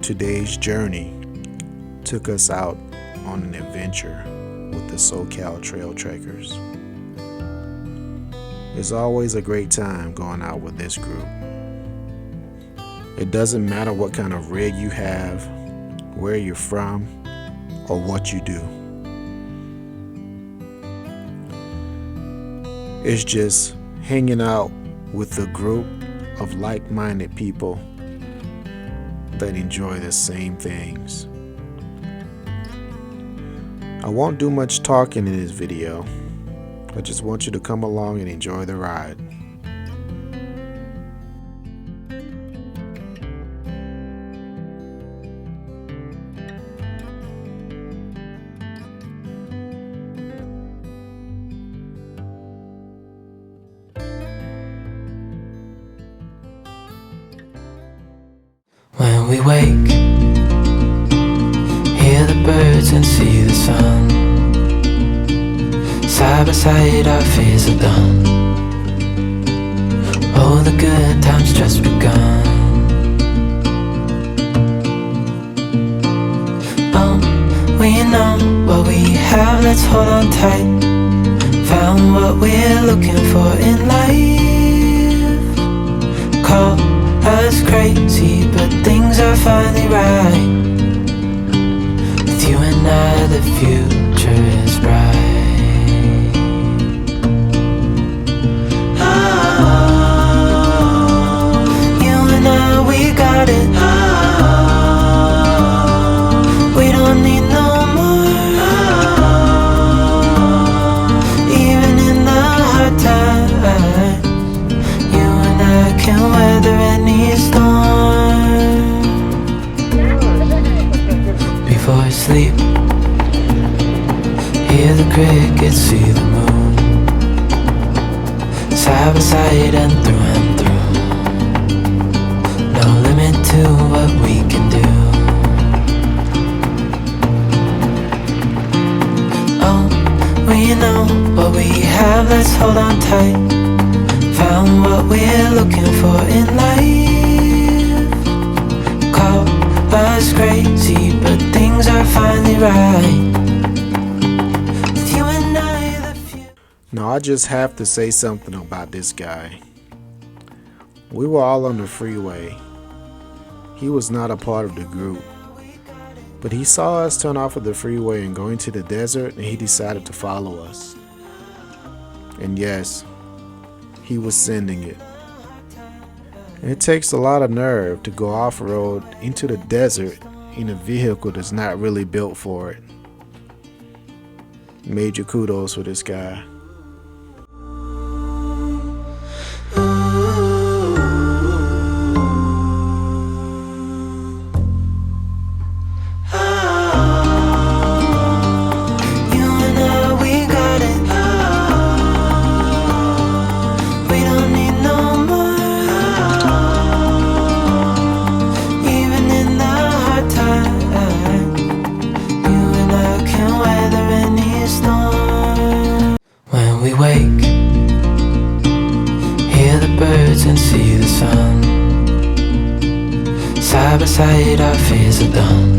Today's journey took us out on an adventure with the SoCal Trekkers. It's always a great time going out with this group. It doesn't matter what kind of rig you have, where you're from, or what you do. It's just hanging out with a group of like-minded people that enjoy the same things. I won't do much talking in this video. I just want you to come along and enjoy the ride. When we wake, hear the birds and see the sun. Side by side our fears are done. Oh, the good times just begun. Oh, we know what we have, let's hold on tight. Found what we're looking for in life. Call us crazy, but things are finally right. With you and I, the future is bright. Oh, you and I, we got it. Oh, we don't need no more. Oh, even in the hard times, you and I can weather any storm. Before I sleep, hear the crickets, see the moon. Side by side and through. No limit to what we can do. Oh, we know what we have, let's hold on tight. Found what we're looking for in life. Call us crazy, but things are finally right. With you and I, the future. Now I just have to say something about this guy. We were all on the freeway. He was not a part of the group, but he saw us turn off of the freeway and go into the desert, and he decided to follow us. And yes, he was sending it. It takes a lot of nerve to go off-road into the desert in a vehicle that's not really built for it. Major kudos for this guy. We wake, hear the birds and see the sun. Side by side our fears are done.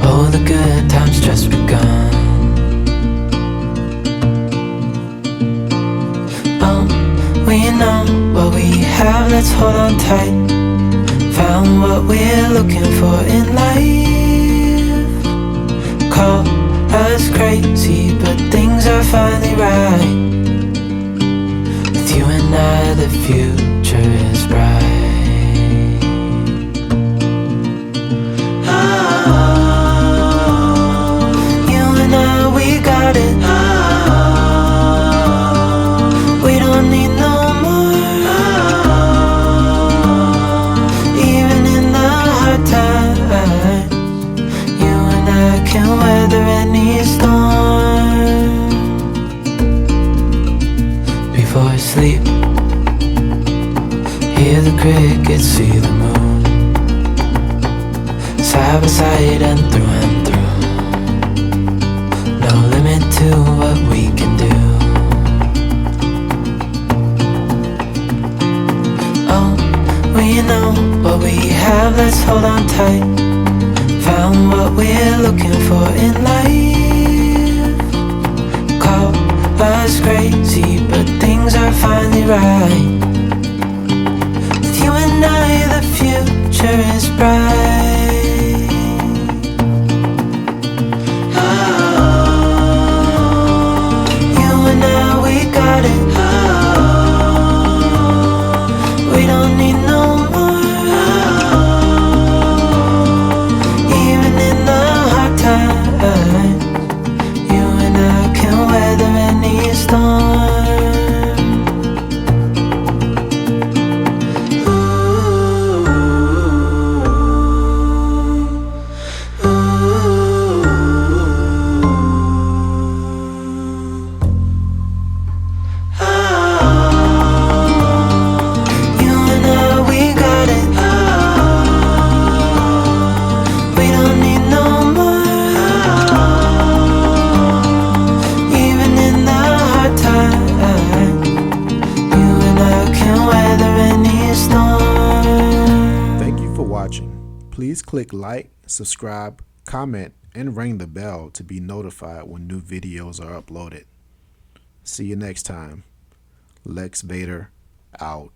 Oh, the good times just begun. Oh, we know what we have, let's hold on tight. Found what we're looking for in life. Call us crazy, but things are finally right. With you and I, the future is bright. Oh, you and I, we got it. Oh, we don't need no more. Oh, even in the hard times, you and I can weather any storm. Before I sleep, hear the crickets, see the moon. Side by side and through. No limit to what we can do. Oh, we know what what we have, let's hold on tight. Found what we're looking for in life. Call us crazy, but things are finally right. With you and I, the future is bright. You and I, we got it. We don't need no more. Even in the hard times, you and I can weather any storm. Please click like, subscribe, comment, and ring the bell to be notified when new videos are uploaded. See you next time. Lex VADER out.